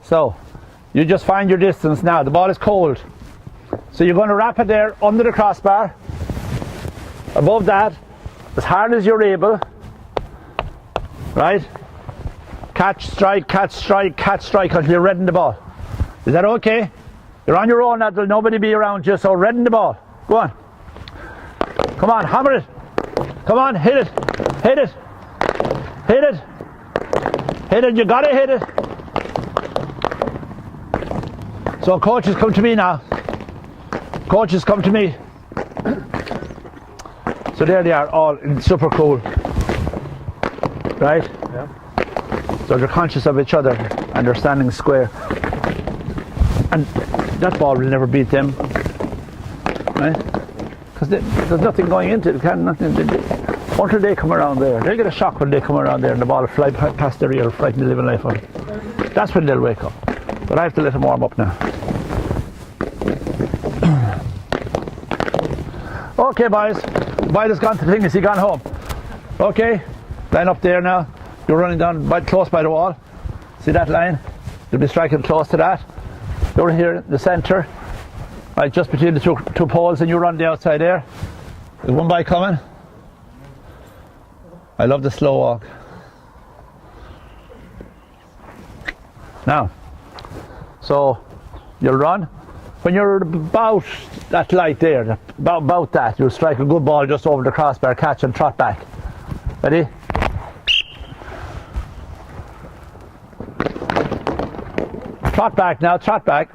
So, you just find your distance now. The ball is cold. So you're going to wrap it there under the crossbar. Above that, as hard as you're able. Right? Catch, strike, catch, strike, catch, strike until you're reading the ball. Is that okay? You're on your own now, there'll nobody be around you, so reading the ball. Go on. Come on, hammer it. Come on, hit it. Hit it. Hit it. Hit it, you gotta hit it. So coaches, come to me now. Coaches, come to me. So there they are, all in super cool. Right? Yeah. So they're conscious of each other and they're standing square. And that ball will never beat them. Right? Because there's nothing going into it. Until they come around there. They'll get a shock when they come around there and the ball will fly past their ear, frighten the living life out of them. That's when they'll wake up. But I have to let them warm up now. Okay, boys. Boyd gone to the thing. Is he gone home? Okay. Line up there now. You're running down close by the wall. See that line? You'll be striking close to that. You're here in the centre. Right, just between the two poles, and you run the outside there. There's one boy coming. I love the slow walk. Now, so you'll run. When you're about that light there, about that, you'll strike a good ball just over the crossbar, catch and trot back. Ready? Trot back now, trot back.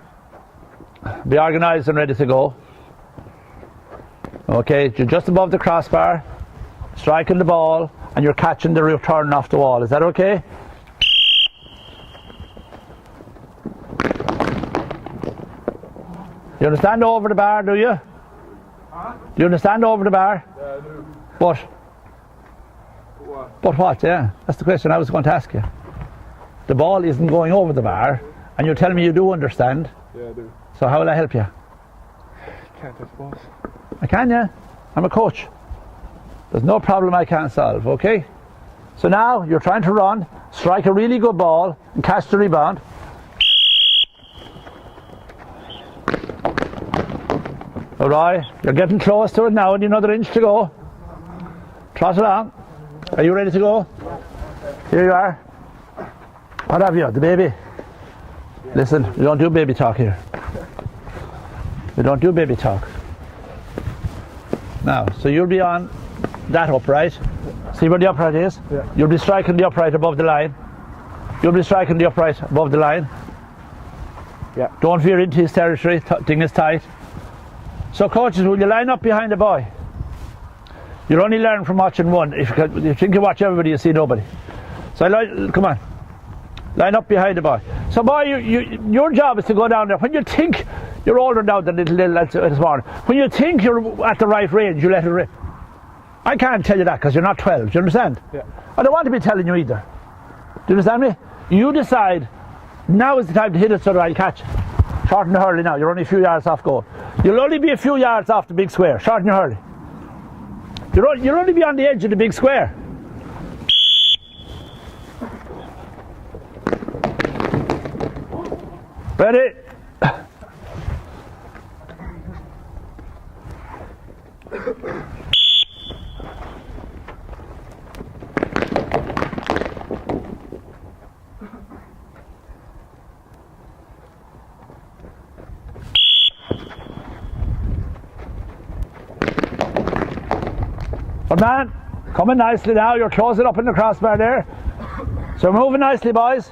Be organised and ready to go. Okay, you're just above the crossbar, striking the ball, and you're catching the return off the wall. Is that okay? You understand over the bar, do you? Huh? Do you understand over the bar? Yeah, I do. But? What? But what, yeah. That's the question I was going to ask you. The ball isn't going over the bar, and you're telling me you do understand. Yeah, I do. So how will I help you? Can't, I suppose. I can, yeah. I'm a coach. There's no problem I can't solve, okay? So now you're trying to run, strike a really good ball, and catch the rebound. Alright, you're getting close to it now, and another inch to go. Trot along. Are you ready to go? Here you are. What have you? The baby? Listen, we don't do baby talk here. We don't do baby talk. Now, so you'll be on that upright. See where the upright is? Yeah. You'll be striking the upright above the line. You'll be striking the upright above the line. Yeah. Don't veer into his territory. Thing is tight. So coaches, will you line up behind the boy? You'll only learn from watching one. If you think you watch everybody, you see nobody. So come on. Line up behind the boy. So boy, your job is to go down there. When you think you're older now than little lads this morning, when you think you're at the right range, you let it rip. I can't tell you that because you're not 12. Do you understand? Yeah. I don't want to be telling you either. Do you understand me? You decide now is the time to hit it so that I'll catch it. Shorten the hurley now. You're only a few yards off goal. You'll only be a few yards off the big square. Shorten your hurley. You'll only be on the edge of the big square. Ready? Good man, coming nicely now, you're closing up in the crossbar there. So we're moving nicely, boys.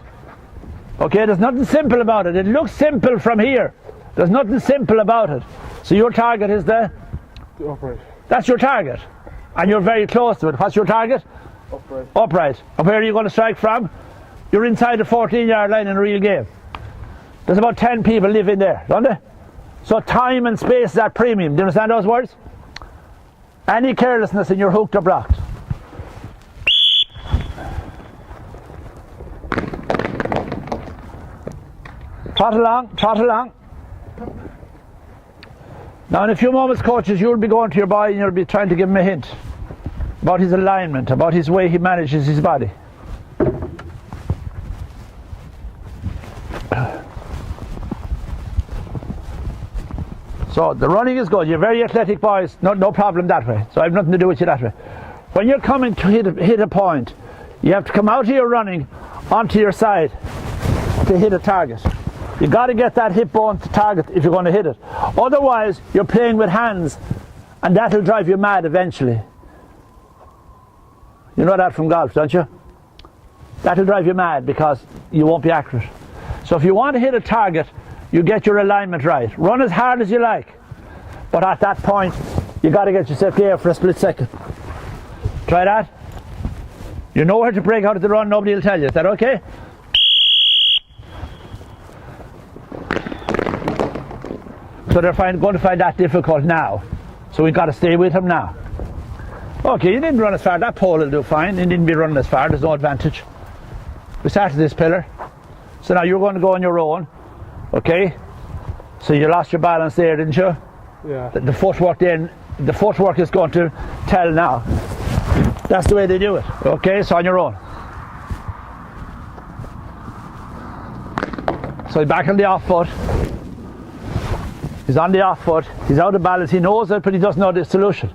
Okay, there's nothing simple about it. It looks simple from here. There's nothing simple about it. So your target is the upright. That's your target. And you're very close to it. What's your target? Upright. Upright. And where are you going to strike from? You're inside the 14-yard line in a real game. There's about 10 people live in there, don't they? So time and space is at premium. Do you understand those words? Any carelessness and you're hooked or blocked. Trot along, trot along. Now in a few moments, coaches, you'll be going to your boy and you'll be trying to give him a hint about his alignment, about his way he manages his body. So the running is good. You're very athletic boys. No problem that way. So I have nothing to do with you that way. When you're coming to hit a point, you have to come out of your running onto your side to hit a target. You've got to get that hip bone to target if you're going to hit it. Otherwise, you're playing with hands, and that'll drive you mad eventually. You know that from golf, don't you? That'll drive you mad because you won't be accurate. So if you want to hit a target, you get your alignment right. Run as hard as you like, but at that point, you got to get yourself there for a split second. Try that. You know where to break out of the run, nobody will tell you. Is that okay? So they're going to find that difficult now. So we've got to stay with him now. Okay, you didn't run as far. That pole will do fine. You didn't be running as far. There's no advantage. We started this pillar. So now you're going to go on your own. Okay? So you lost your balance there, didn't you? Yeah. The footwork then, the footwork is going to tell now. That's the way they do it. Okay, so on your own. So he's back on the off foot. He's on the off foot. He's out of balance. He knows it, but he doesn't know the solution.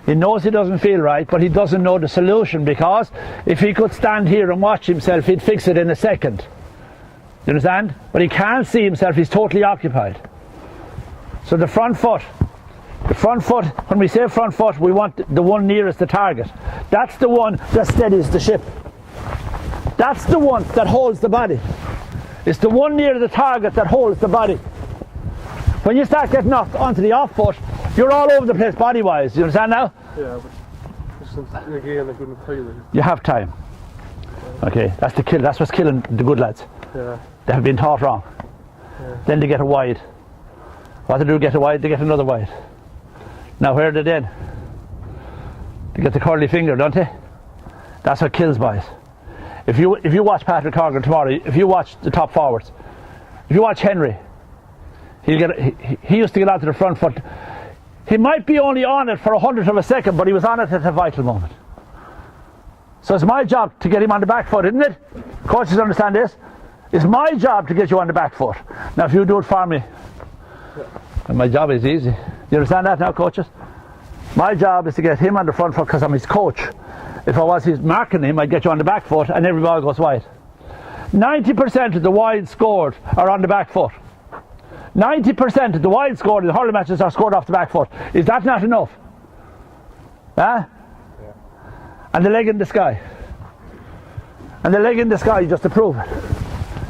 He knows he doesn't feel right, but he doesn't know the solution, because if he could stand here and watch himself, he'd fix it in a second. You understand? But he can't see himself. He's totally occupied. So the front foot, when we say front foot, we want the one nearest the target. That's the one that steadies the ship. That's the one that holds the body. It's the one near the target that holds the body. When you start getting off onto the off foot, you're all over the place body-wise. You understand now? Yeah, but again, I couldn't tell you. You have time. Okay, that's the kill. That's what's killing the good lads. Yeah. They have been taught wrong. Yeah. Then they get a wide. What they do, get a wide, they get another wide. Now where are they then? They get the curly finger, don't they? That's what kills boys. If you watch Patrick Horgan tomorrow, if you watch the top forwards, if you watch Henry, he used to get onto the front foot. He might be only on it for 100th of a second, but he was on it at a vital moment. So it's my job to get him on the back foot, isn't it? Coaches understand this? It's my job to get you on the back foot. Now if you do it for me, and my job is easy. You understand that now, coaches? My job is to get him on the front foot because I'm his coach. If I was his marking him, I'd get you on the back foot and every ball goes wide. 90% of the wide scored are on the back foot. 90% of the wide scored in the hurling matches are scored off the back foot. Is that not enough? Huh? Yeah. And the leg in the sky. And the leg in the sky just to prove it.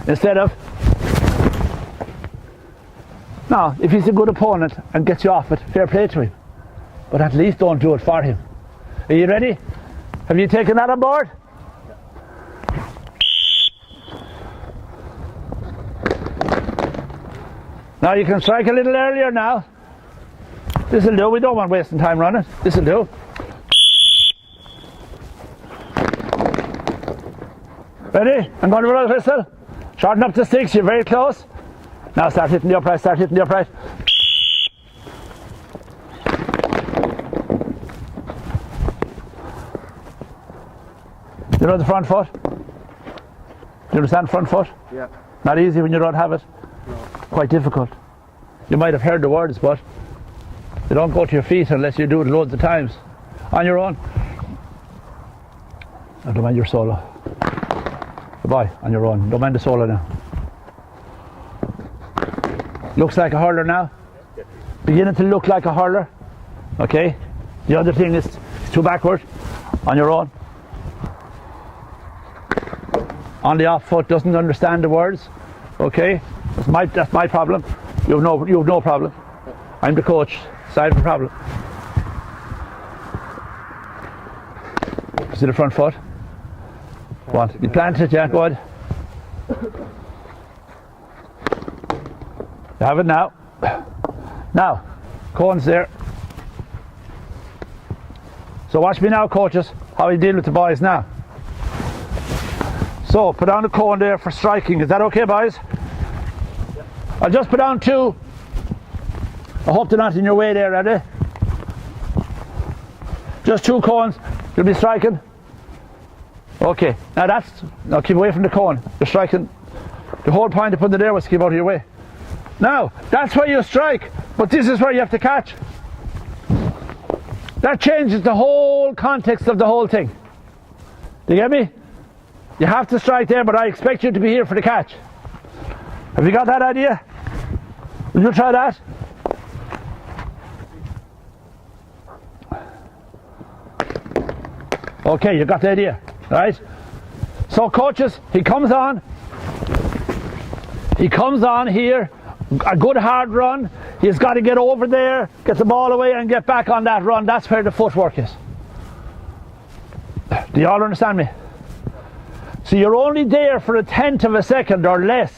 Instead of... Now, if he's a good opponent and gets you off it, fair play to him. But at least don't do it for him. Are you ready? Have you taken that on board? Now you can strike a little earlier now. This'll do. We don't want wasting time running. This'll do. Ready? I'm going to roll the whistle. Shorten up to 6. You're very close. Now start hitting the upright. Start hitting the upright. You know the front foot? You understand front foot? Yeah. Not easy when you don't have it. No. Quite difficult. You might have heard the words, but they don't go to your feet unless you do it loads of times. On your own. I don't mind your solo. Goodbye, on your own. Don't mind the solo now. Looks like a hurler now. Beginning to look like a hurler. Okay. The other thing is it's too backward. On your own. On the off foot, doesn't understand the words. Okay. That's my problem. You have no problem. I'm the coach. Side of the problem. See the front foot? Go on. You planted it, yeah, go on. You have it now. Now, cone's there. So watch me now, coaches, how we deal with the boys now. So put down the cone there for striking. Is that okay, boys? Yeah. I'll just put down 2. I hope they're not in your way there, are they? Just 2 cones. You'll be striking. Okay. Now keep away from the cone. You're striking. The whole point of putting it there was to keep out of your way. Now, that's where you strike. But this is where you have to catch. That changes the whole context of the whole thing. Do you get me? You have to strike there, but I expect you to be here for the catch. Have you got that idea? Will you try that? Okay, you got the idea, right? So coaches, he comes on here, a good hard run. He's got to get over there, get the ball away and get back on that run. That's where the footwork is. Do you all understand me? So you're only there for a tenth of a second or less,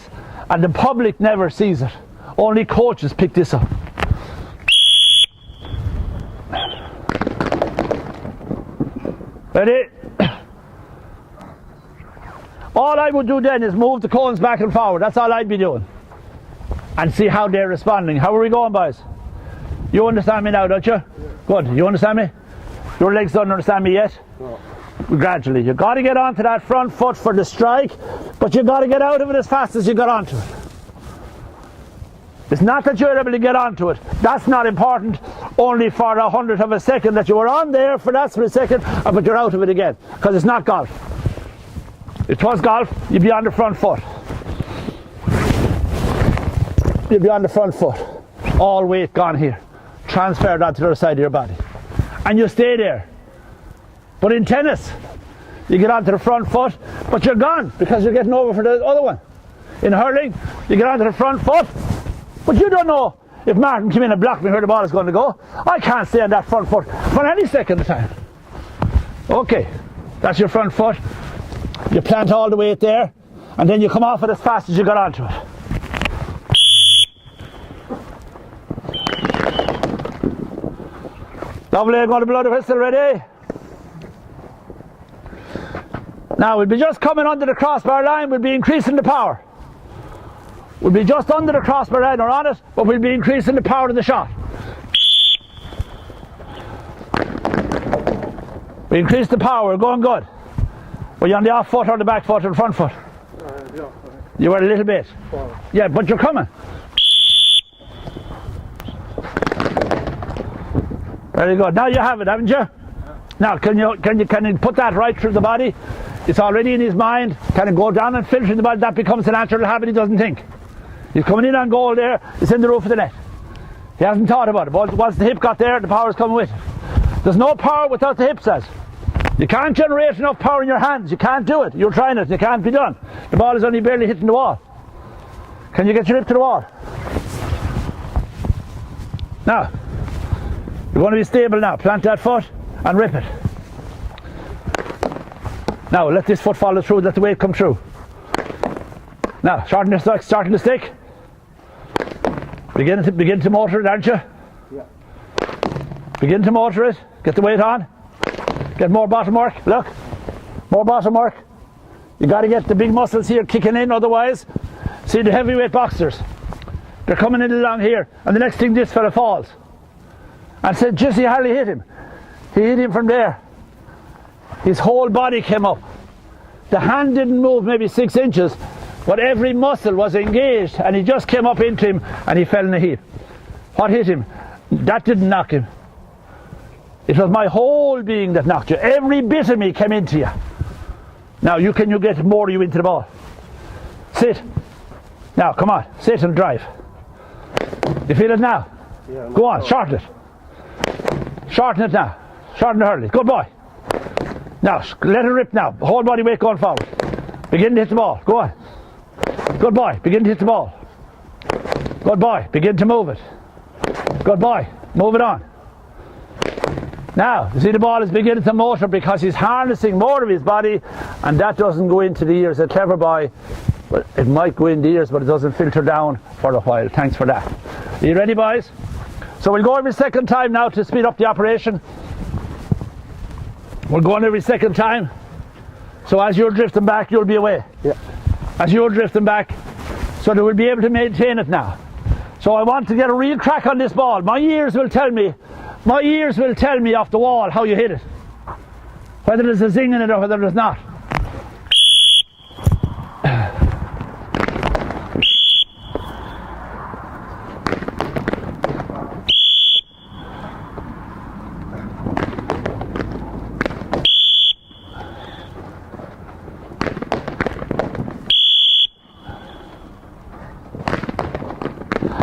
and the public never sees it. Only coaches pick this up. Ready? All I would do then is move the cones back and forward. That's all I'd be doing. And see how they're responding. How are we going, boys? You understand me now, don't you? Yeah. Good. You understand me? Your legs don't understand me yet? No. Gradually. You've got to get onto that front foot for the strike, but you've got to get out of it as fast as you got onto it. It's not that you're able to get onto it. That's not important. Only for a hundredth of a second that you were on there for that split second, but you're out of it again. Because it's not golf. If it was golf, you'd be on the front foot. You'd be on the front foot. All weight gone here. Transferred onto the other side of your body. And you stay there. But in tennis, you get onto the front foot, but you're gone because you're getting over for the other one. In hurling, you get onto the front foot, but you don't know if Martin came in and blocked me where the ball is going to go. I can't stay on that front foot for any second of time. Okay, that's your front foot. You plant all the weight there, and then you come off it as fast as you got onto it. Lovely, I'm going to blow the whistle, ready? Now we'll be just coming under the crossbar line, we'll be increasing the power. We'll be just under the crossbar line or on it, but we'll be increasing the power of the shot. We increase the power, we're going good. Were you on the off foot or the back foot or the front foot? You were a little bit. Yeah, but you're coming. Very good. Now you have it, haven't you? Now can you put that right through the body? It's already in his mind. Can it go down and filter in the body? That becomes a natural habit. He doesn't think. He's coming in on goal there. It's in the roof of the net. He hasn't thought about it. Once the hip got there, the power's coming with it. There's no power without the hip, says. You can't generate enough power in your hands. You can't do it. You're trying it. It can't be done. The ball is only barely hitting the wall. Can you get your hip to the wall? Now, you're going to be stable now. Plant that foot and rip it. Now, let this foot follow through. Let the weight come through. Now, starting the stick. Begin to motor it, aren't you? Yeah. Begin to motor it. Get the weight on. Get more bottom work. Look. More bottom work. You got to get the big muscles here kicking in, otherwise. See the heavyweight boxers. They're coming in along here. And the next thing, this fella falls. And said, Jesse hardly hit him. He hit him from there. His whole body came up. The hand didn't move maybe 6 inches, but every muscle was engaged, and he just came up into him and he fell in a heap. What hit him? That didn't knock him. It was my whole being that knocked you. Every bit of me came into you. Now you get more of you into the ball. Sit. Now come on, sit and drive. You feel it now? Yeah, go on, shorten it. Shorten it now. Shorten the hurley. Good boy. Now, let it rip now. Whole body weight going forward. Begin to hit the ball. Go on. Good boy. Begin to hit the ball. Good boy. Begin to move it. Good boy. Move it on. Now, you see the ball is beginning to motor because he's harnessing more of his body, and that doesn't go into the ears. A clever boy. But it might go in the ears, but it doesn't filter down for a while. Thanks for that. Are you ready, boys? So we'll go every second time now to speed up the operation. We're going every second time. So as you're drifting back, you'll be away. Yeah. As you're drifting back, so that we'll be able to maintain it now. So I want to get a real crack on this ball. My ears will tell me off the wall how you hit it. Whether there's a zing in it or whether there's not.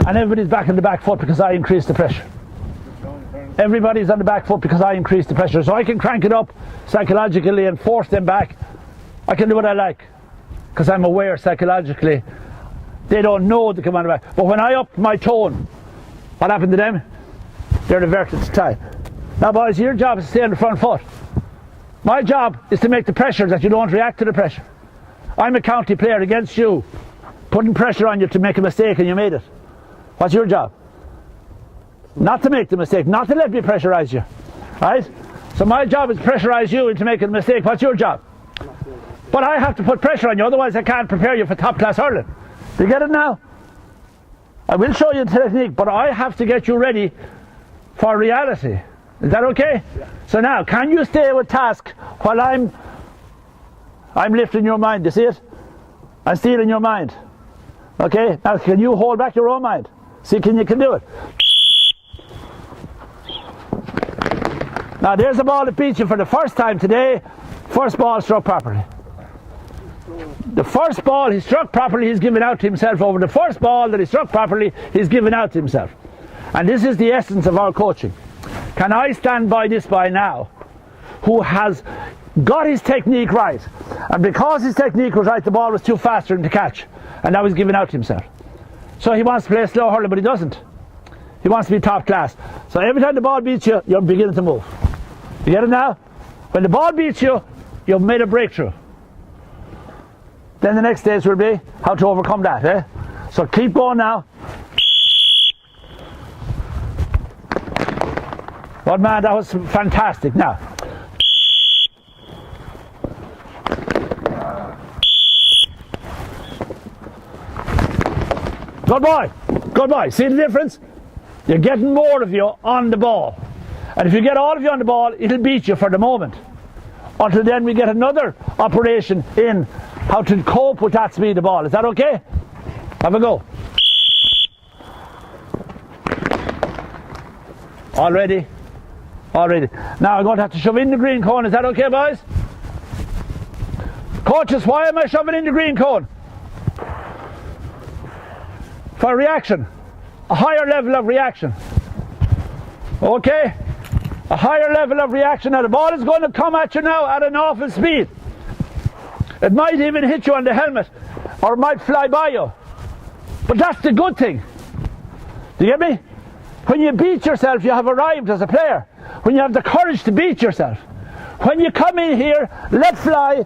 And everybody's back on the back foot because I increased the pressure. Everybody's on the back foot because I increased the pressure. So I can crank it up psychologically and force them back. I can do what I like because I'm aware psychologically they don't know to come on the back. But when I up my tone, what happened to them? They're diverted to time. Now boys, your job is to stay on the front foot. My job is to make the pressure that you don't react to the pressure. I'm a county player against you, putting pressure on you to make a mistake and you made it. What's your job? Not to make the mistake, not to let me pressurise you. Right? So my job is to pressurise you into making a mistake. What's your job? But I have to put pressure on you, otherwise I can't prepare you for top class hurling. Do you get it now? I will show you the technique, but I have to get you ready for reality. Is that okay? Yeah. So now, can you stay with task while I'm lifting your mind? You see it? I'm stealing your mind. Okay? Now, can you hold back your own mind? See, you can do it. Now, there's a ball that beats you for the first time today. First ball struck properly. The first ball he struck properly, he's given out to himself. Over the first ball that he struck properly, he's given out to himself. And this is the essence of our coaching. Can I stand by this boy now, who has got his technique right, and because his technique was right, the ball was too fast for him to catch, and now he's giving out to himself. So he wants to play slow hurling, but he doesn't. He wants to be top class. So every time the ball beats you, you're beginning to move. You get it now? When the ball beats you, you've made a breakthrough. Then the next stage will be how to overcome that. Eh? So keep going now. But man, that was fantastic. Now. Good boy. Good boy. See the difference? You're getting more of you on the ball. And if you get all of you on the ball, it'll beat you for the moment. Until then we get another operation in how to cope with that speed of ball. Is that okay? Have a go. Already? Already. Now I'm going to have to shove in the green cone. Is that okay, boys? Coaches, why am I shoving in the green cone? For reaction. A higher level of reaction. Okay? A higher level of reaction. Now the ball is going to come at you now at an awful speed. It might even hit you on the helmet, or it might fly by you. But that's the good thing. Do you get me? When you beat yourself, you have arrived as a player. When you have the courage to beat yourself. When you come in here, let fly,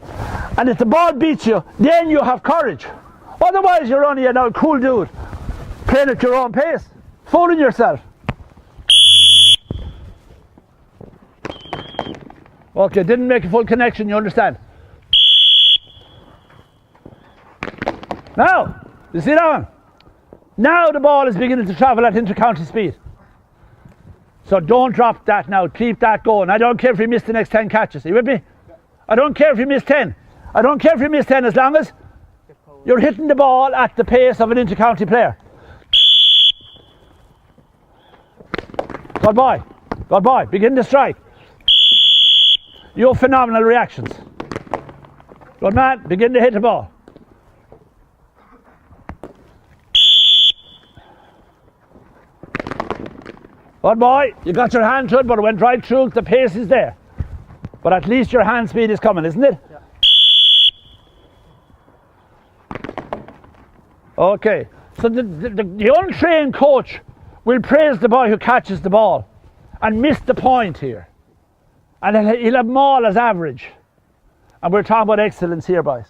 and if the ball beats you, then you have courage. Otherwise you're only an old cool dude, playing at your own pace, fooling yourself. Okay, didn't make a full connection, you understand? Now, you see that one? Now the ball is beginning to travel at inter-county speed. So don't drop that now, keep that going. I don't care if you miss the next 10 catches, are you with me? I don't care if you miss 10. I don't care if you miss 10 as long as you're hitting the ball at the pace of an inter-county player. Good boy, good boy, begin to strike. You have phenomenal reactions. Good man, begin to hit the ball. Good boy, you got your hand to it, but it went right through, the pace is there. But at least your hand speed is coming, isn't it? Yeah. Okay, so the untrained coach will praise the boy who catches the ball and miss the point here. And he'll have them all as average. And we're talking about excellence here, boys.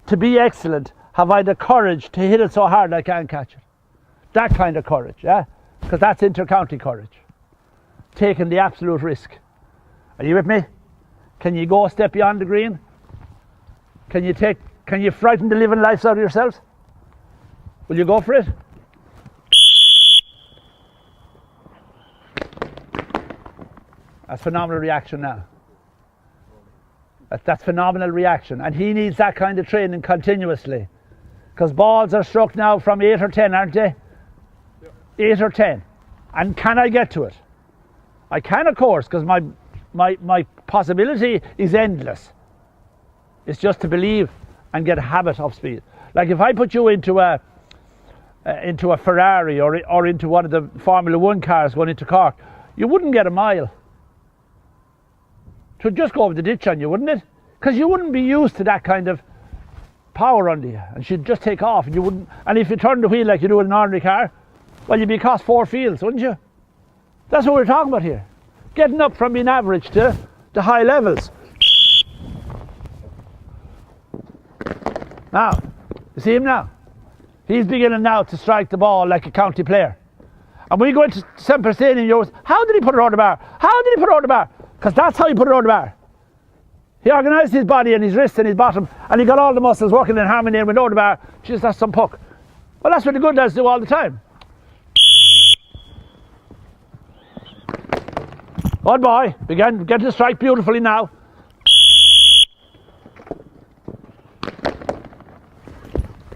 To be excellent, have I the courage to hit it so hard I can't catch it? That kind of courage, yeah? Because that's inter-county courage. Taking the absolute risk. Are you with me? Can you go a step beyond the green? Can you frighten the living lives out of yourselves? Will you go for it? That's phenomenal reaction now. That's phenomenal reaction. And he needs that kind of training continuously. Because balls are struck now from 8 or 10, aren't they? 8 or 10. And can I get to it? I can, of course, because my possibility is endless. It's just to believe and get a habit of speed. Like if I put you into a into a Ferrari or into one of the Formula 1 cars going into Cork, you wouldn't get a mile. It would just go over the ditch on you, wouldn't it? Because you wouldn't be used to that kind of power under you, and she'd just take off, and you wouldn't. And if you turn the wheel like you do in an ordinary car, well, you'd be across 4 fields, wouldn't you? That's what we're talking about here. Getting up from being average to high levels. Now, you see him now? He's beginning now to strike the ball like a county player. And when you go into Semper Stadium, you're always, how did he put it on the bar? How did he put it on the bar? Because that's how he put it on the bar. He organised his body and his wrist and his bottom, and he got all the muscles working in harmony and went over the bar. Just that's some puck. Well, that's what the good lads do all the time. Good boy. Begin to strike beautifully now.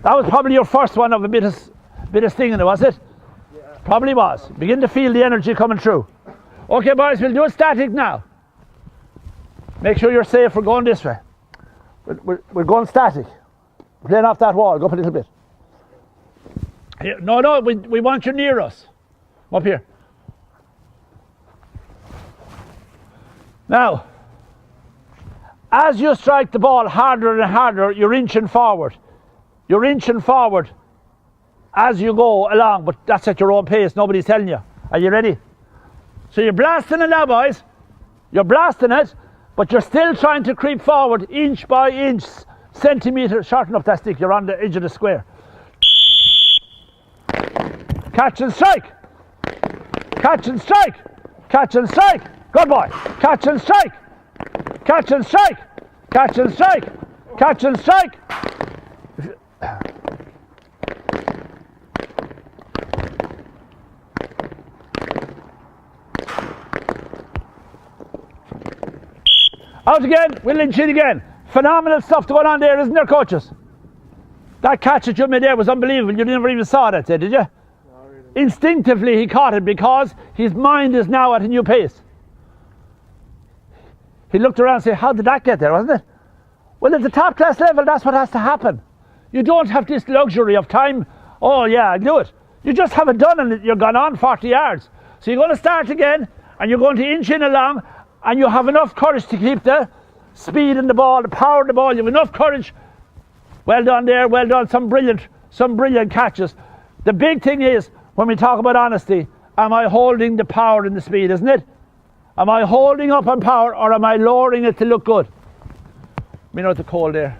That was probably your first one of a bit of stinging, was it? Yeah. Probably was. Begin to feel the energy coming through. Okay, boys, we'll do it static now. Make sure you're safe. We're going this way. We're going static. Playing off that wall. Go up a little bit. Here. No, we want you near us. Up here. Now, as you strike the ball harder and harder, you're inching forward. You're inching forward as you go along, but that's at your own pace. Nobody's telling you. Are you ready? So you're blasting it now, boys. You're blasting it, but you're still trying to creep forward inch by inch, centimetre. Shorten up that stick. You're on the edge of the square. Catch and strike. Catch and strike. Catch and strike. Good boy. Catch and strike. Catch and strike. Catch and strike. Catch and strike. Out again. We'll inch it again. Phenomenal stuff going on there, isn't there, coaches? That catch that you made there was unbelievable. You never even saw that, did you? No, really. Instinctively he caught it because his mind is now at a new pace. He looked around and said, how did that get there, wasn't it? Well, at the top class level, that's what has to happen. You don't have this luxury of time. Oh yeah, I'll do it. You just have it done and you're gone on 40 yards. So you're going to start again and you're going to inch in along and you have enough courage to keep the speed in the ball, the power of the ball. You have enough courage. Well done there, well done. Some brilliant catches. The big thing is, when we talk about honesty, am I holding the power and the speed, isn't it? Am I holding up on power or am I lowering it to look good? You know, the cold there.